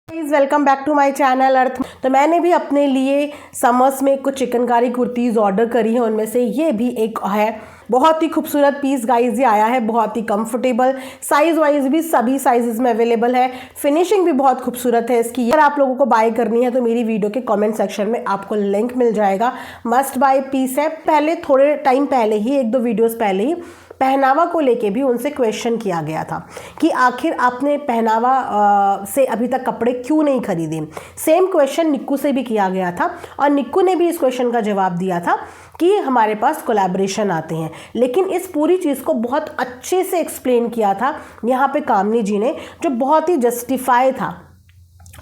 Please welcome back to my channel Arth. तो मैंने भी अपने लिए समर्स में कुछ चिकनकारी कुर्तीज़ ऑर्डर करी है, उनमें से ये भी एक है। बहुत ही खूबसूरत पीस गाइस ये आया है, बहुत ही कंफर्टेबल, साइज़ वाइज भी सभी साइजेस में अवेलेबल है। फिनिशिंग भी बहुत खूबसूरत है इसकी। अगर आप लोगों को बाय करनी है तो मेरी वीडियो के कमेंट सेक्शन में आपको लिंक मिल जाएगा। मस्ट बाय पीस है। पहले थोड़े टाइम पहले ही, एक दो वीडियोज़ पहले ही पहनावा को लेके भी उनसे क्वेश्चन किया गया था कि आखिर आपने पहनावा से अभी तक कपड़े क्यों नहीं खरीदे। सेम क्वेश्चन निक्कू से भी किया गया था और निक्कू ने भी इस क्वेश्चन का जवाब दिया था कि हमारे पास कोलैबोरेशन आते हैं। लेकिन इस पूरी चीज़ को बहुत अच्छे से एक्सप्लेन किया था यहाँ पे कामनी जी ने, जो बहुत ही जस्टिफाई था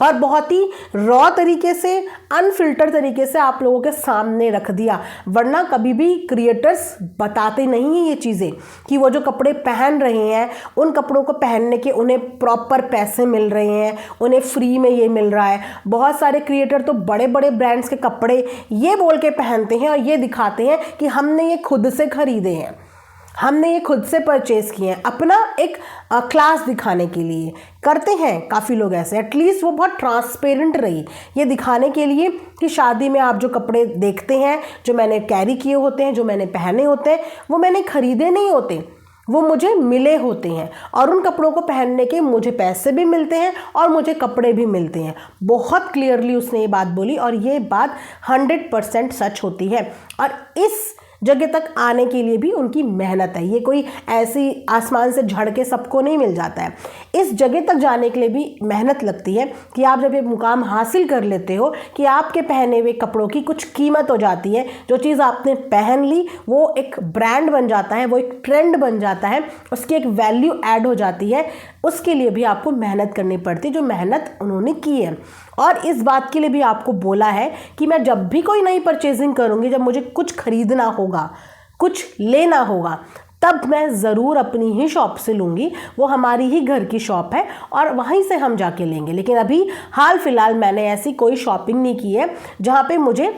और बहुत ही रॉ तरीके से, अनफिल्टर तरीके से आप लोगों के सामने रख दिया। वरना कभी भी क्रिएटर्स बताते नहीं हैं ये चीज़ें कि वो जो कपड़े पहन रहे हैं उन कपड़ों को पहनने के उन्हें प्रॉपर पैसे मिल रहे हैं, उन्हें फ्री में ये मिल रहा है। बहुत सारे क्रिएटर तो बड़े बड़े ब्रांड्स के कपड़े ये बोल के पहनते हैं और ये दिखाते हैं कि हमने ये खुद से खरीदे हैं, हमने ये खुद से परचेज़ किए हैं, अपना एक क्लास दिखाने के लिए करते हैं काफ़ी लोग ऐसे। एटलीस्ट वो बहुत ट्रांसपेरेंट रही ये दिखाने के लिए कि शादी में आप जो कपड़े देखते हैं, जो मैंने कैरी किए होते हैं, जो मैंने पहने होते हैं, वो मैंने खरीदे नहीं होते, वो मुझे मिले होते हैं और उन कपड़ों को पहनने के मुझे पैसे भी मिलते हैं और मुझे कपड़े भी मिलते हैं। बहुत क्लियरली उसने ये बात बोली और ये बात 100% सच होती है। और इस जगह तक आने के लिए भी उनकी मेहनत है। ये कोई ऐसी आसमान से झड़ के सबको नहीं मिल जाता है। इस जगह तक जाने के लिए भी मेहनत लगती है कि आप जब ये मुकाम हासिल कर लेते हो कि आपके पहने हुए कपड़ों की कुछ कीमत हो जाती है। जो चीज़ आपने पहन ली वो एक ब्रांड बन जाता है, वो एक ट्रेंड बन जाता है, उसकी एक वैल्यू ऐड हो जाती है। उसके लिए भी आपको मेहनत करनी पड़ती है, जो मेहनत उन्होंने की है। और इस बात के लिए भी आपको बोला है कि मैं जब भी कोई नई परचेजिंग करूँगी, जब मुझे कुछ खरीदना होगा, कुछ लेना होगा, तब मैं ज़रूर अपनी ही शॉप से लूँगी। वो हमारी ही घर की शॉप है और वहीं से हम जाके लेंगे। लेकिन अभी हाल फिलहाल मैंने ऐसी कोई शॉपिंग नहीं की है जहाँ पे मुझे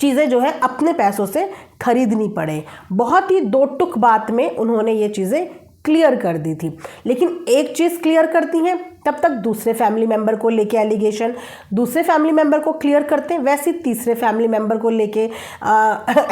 चीज़ें जो है अपने पैसों से खरीदनी पड़े। बहुत ही दो टुक बात में उन्होंने ये चीज़ें क्लियर कर दी थी। लेकिन एक चीज़ क्लियर करती हैं तब तक दूसरे फैमिली मेम्बर को लेके एलिगेशन, दूसरे फैमिली मेम्बर को क्लियर करते हैं वैसे तीसरे फैमिली मेम्बर को लेके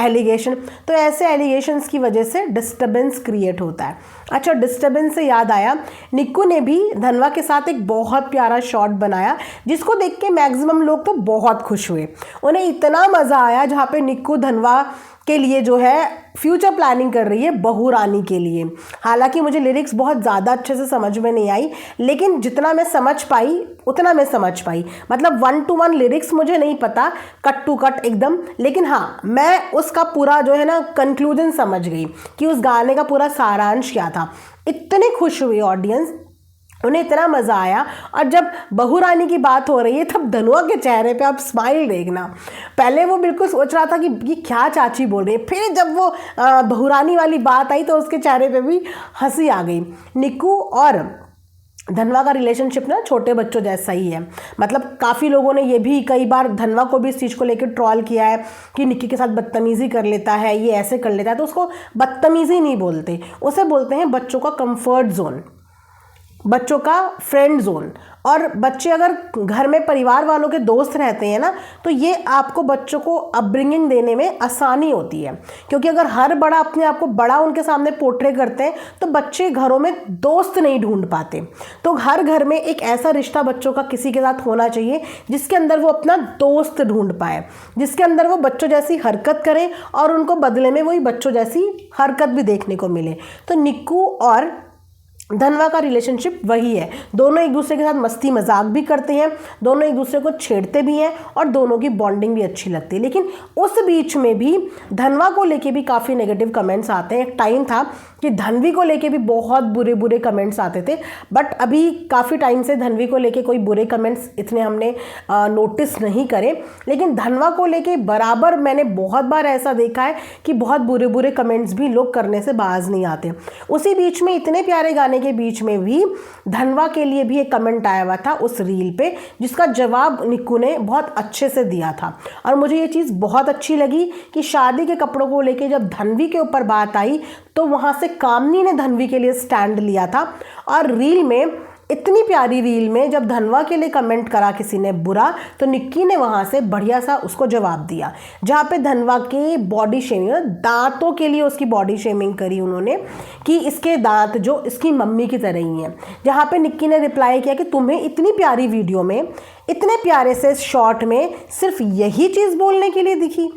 एलिगेशन। तो ऐसे एलिगेशंस की वजह से डिस्टर्बेंस क्रिएट होता है। अच्छा, डिस्टर्बेंस से याद आया, निक्कू ने भी धनवा के साथ एक बहुत प्यारा शॉट बनाया जिसको देख के मैक्सिमम लोग तो बहुत खुश हुए। उन्हें इतना मज़ा आया, जहाँ पे निक्कू धनवा के लिए जो है फ्यूचर प्लानिंग कर रही है बहू रानी के लिए। हालांकि मुझे लिरिक्स बहुत ज़्यादा अच्छे से समझ में नहीं आई, लेकिन जितना मैं समझ पाई उतना मैं समझ पाई। मतलब 1 to 1 लिरिक्स मुझे नहीं पता कट टू कट एकदम, लेकिन हाँ मैं उसका पूरा जो है ना कंक्लूजन समझ गई कि उस गाने का पूरा सारांश क्या था। इतने खुश हुई ऑडियंस, उन्हें इतना मज़ा आया। और जब बहू रानी की बात हो रही है तब धनुआ के चेहरे पे आप स्माइल देखना। पहले वो बिल्कुल सोच रहा था कि ये क्या चाची बोल रही है, फिर जब वो बहू रानी वाली बात आई तो उसके चेहरे पे भी हंसी आ गई। निक्कू और धनवा का रिलेशनशिप ना छोटे बच्चों जैसा ही है। मतलब काफ़ी लोगों ने ये भी कई बार धनवा को भी इस चीज़ को लेकर ट्रॉल किया है कि निक्की के साथ बदतमीज़ी कर लेता है, ये ऐसे कर लेता है। तो उसको बदतमीज़ी नहीं बोलते, उसे बोलते हैं बच्चों का कंफर्ट जोन, बच्चों का फ्रेंड जोन। और बच्चे अगर घर में परिवार वालों के दोस्त रहते हैं ना, तो ये आपको बच्चों को अपब्रिंगिंग देने में आसानी होती है। क्योंकि अगर हर बड़ा अपने आप को बड़ा उनके सामने पोर्ट्रे करते हैं तो बच्चे घरों में दोस्त नहीं ढूंढ पाते। तो हर घर में एक ऐसा रिश्ता बच्चों का किसी के साथ होना चाहिए जिसके अंदर वो अपना दोस्त ढूंढ पाए, जिसके अंदर वो बच्चों जैसी हरकत करें और उनको बदले में वही बच्चों जैसी हरकत भी देखने को मिले। तो निक्कू और धनवा का रिलेशनशिप वही है। दोनों एक दूसरे के साथ मस्ती मजाक भी करते हैं, दोनों एक दूसरे को छेड़ते भी हैं और दोनों की बॉन्डिंग भी अच्छी लगती है। लेकिन उस बीच में भी धनवा को लेके भी काफ़ी नेगेटिव कमेंट्स आते हैं। एक टाइम था कि धनवी को लेके भी बहुत बुरे बुरे कमेंट्स आते थे, बट अभी काफ़ी टाइम से धनवी को लेके कोई बुरे कमेंट्स इतने हमने नोटिस नहीं करे। लेकिन धनवा को लेके बराबर मैंने बहुत बार ऐसा देखा है कि बहुत बुरे बुरे कमेंट्स भी लोग करने से बाज नहीं आते। उसी बीच में इतने प्यारे गाने के बीच में भी धनवा के लिए भी एक कमेंट आया हुआ था उस रील पे, जिसका जवाब निक्कू ने बहुत अच्छे से दिया था। और मुझे ये चीज़ बहुत अच्छी लगी कि शादी के कपड़ों को लेके जब धनवी के ऊपर बात आई तो वहाँ से कामनी ने धनवी के लिए स्टैंड लिया था और रील में इतनी प्यारी रील में जब धनवा के लिए कमेंट करा किसी ने बुरा, तो निक्की ने वहाँ से बढ़िया सा उसको जवाब दिया, जहाँ पे धनवा के बॉडी शेमिंग, दांतों के लिए उसकी बॉडी शेमिंग करी उन्होंने कि इसके दांत जो इसकी मम्मी की तरह ही हैं। जहाँ पे निक्की ने रिप्लाई किया कि तुम्हें इतनी प्यारी वीडियो में, इतने प्यारे से शॉट में सिर्फ यही चीज़ बोलने के लिए दिखी,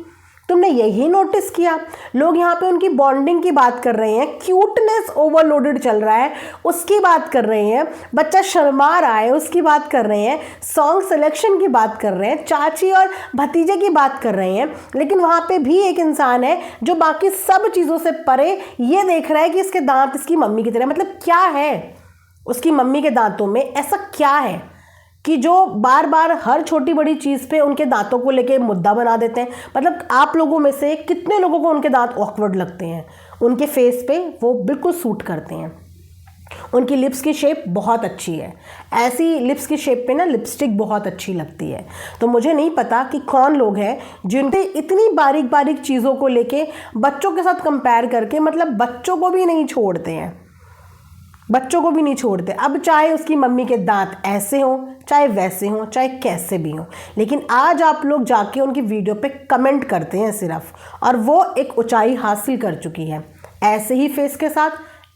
तुमने यही नोटिस किया। लोग यहाँ पे उनकी बॉन्डिंग की बात कर रहे हैं, क्यूटनेस ओवरलोडेड चल रहा है उसकी बात कर रहे हैं, बच्चा शर्मा रहा है उसकी बात कर रहे हैं, सॉन्ग सिलेक्शन की बात कर रहे हैं, चाची और भतीजे की बात कर रहे हैं। लेकिन वहाँ पे भी एक इंसान है जो बाकी सब चीज़ों से परे ये देख रहा है कि इसके दांत इसकी मम्मी की तरह। मतलब क्या है उसकी मम्मी के दांतों में, ऐसा क्या है कि जो बार बार हर छोटी बड़ी चीज़ पे उनके दांतों को लेके मुद्दा बना देते हैं। मतलब आप लोगों में से कितने लोगों को उनके दांत ऑकवर्ड लगते हैं, उनके फेस पे वो बिल्कुल सूट करते हैं। उनकी लिप्स की शेप बहुत अच्छी है, ऐसी लिप्स की शेप पे ना लिपस्टिक बहुत अच्छी लगती है। तो मुझे नहीं पता कि कौन लोग हैं जिनके इतनी बारीक बारीक चीज़ों को लेके बच्चों के साथ कंपेयर करके, मतलब बच्चों को भी नहीं छोड़ते हैं, बच्चों को भी नहीं छोड़ते। अब चाहे उसकी मम्मी के दांत ऐसे हों, चाहे वैसे हों, चाहे कैसे भी हों, लेकिन आज आप लोग जाके उनकी वीडियो पे कमेंट करते हैं सिर्फ, और वो एक ऊंचाई हासिल कर चुकी है। ऐसे ही फेस के साथ,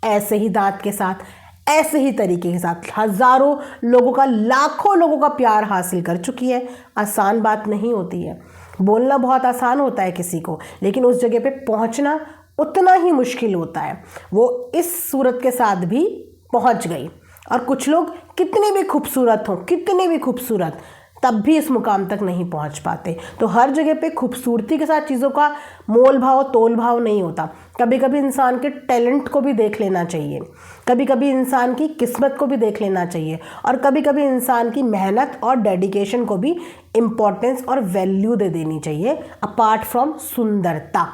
ऐसे ही दांत के साथ, ऐसे ही तरीके के साथ हज़ारों लोगों का, लाखों लोगों का प्यार हासिल कर चुकी है। आसान बात नहीं होती है, बोलना बहुत आसान होता है किसी को, लेकिन उस जगह पे पहुंचना उतना ही मुश्किल होता है। वो इस सूरत के साथ भी पहुंच गई, और कुछ लोग कितने भी खूबसूरत हों, कितने भी खूबसूरत, तब भी इस मुकाम तक नहीं पहुंच पाते। तो हर जगह पे खूबसूरती के साथ चीज़ों का मोल भाव तोल भाव नहीं होता। कभी कभी इंसान के टैलेंट को भी देख लेना चाहिए, कभी कभी इंसान की किस्मत को भी देख लेना चाहिए, और कभी कभी इंसान की मेहनत और डेडिकेशन को भी इम्पोर्टेंस और वैल्यू दे देनी चाहिए, अपार्ट फ्रॉम सुंदरता।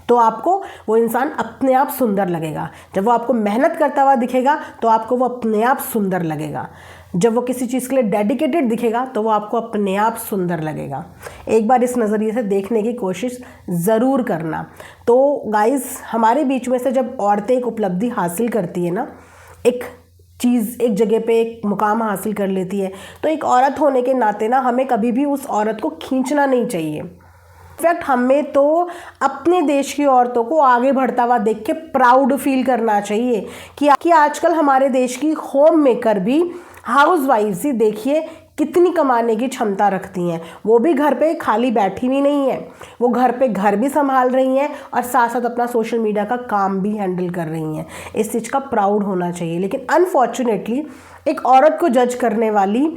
तो आपको वो इंसान अपने आप सुंदर लगेगा। जब वो आपको मेहनत करता हुआ दिखेगा तो आपको वो अपने आप सुंदर लगेगा। जब वो किसी चीज़ के लिए डेडिकेटेड दिखेगा तो वो आपको अपने आप सुंदर लगेगा। एक बार इस नज़रिए से देखने की कोशिश ज़रूर करना। तो गाइस, हमारे बीच में से जब औरतें एक उपलब्धि हासिल करती है ना, एक चीज़ एक जगह पे एक मुकाम हासिल कर लेती है, तो एक औरत होने के नाते ना हमें कभी भी उस औरत को खींचना नहीं चाहिए। इनफैक्ट हमें तो अपने देश की औरतों को आगे बढ़ता हुआ देख के प्राउड फील करना चाहिए कि आजकल हमारे देश की होम मेकर भी, हाउस वाइफ्स ही देखिए कितनी कमाने की क्षमता रखती हैं। वो भी घर पे खाली बैठी हुई नहीं है, वो घर पे घर भी संभाल रही हैं और साथ साथ अपना सोशल मीडिया का काम भी हैंडल कर रही हैं। इस चीज़ का प्राउड होना चाहिए। लेकिन अनफॉर्चुनेटली एक औरत को जज करने वाली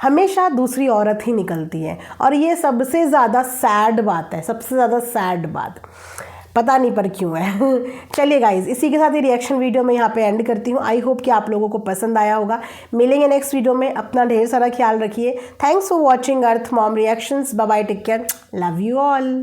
हमेशा दूसरी औरत ही निकलती है, और ये सबसे ज़्यादा सैड बात है, सबसे ज़्यादा सैड बात, पता नहीं पर क्यों है। चलिए गाइज, इसी के साथ ये रिएक्शन वीडियो मैं यहाँ पे एंड करती हूँ। आई होप कि आप लोगों को पसंद आया होगा। मिलेंगे नेक्स्ट वीडियो में, अपना ढेर सारा ख्याल रखिए। Thanks for watching earth mom reactions. Bye bye, take care, love you all.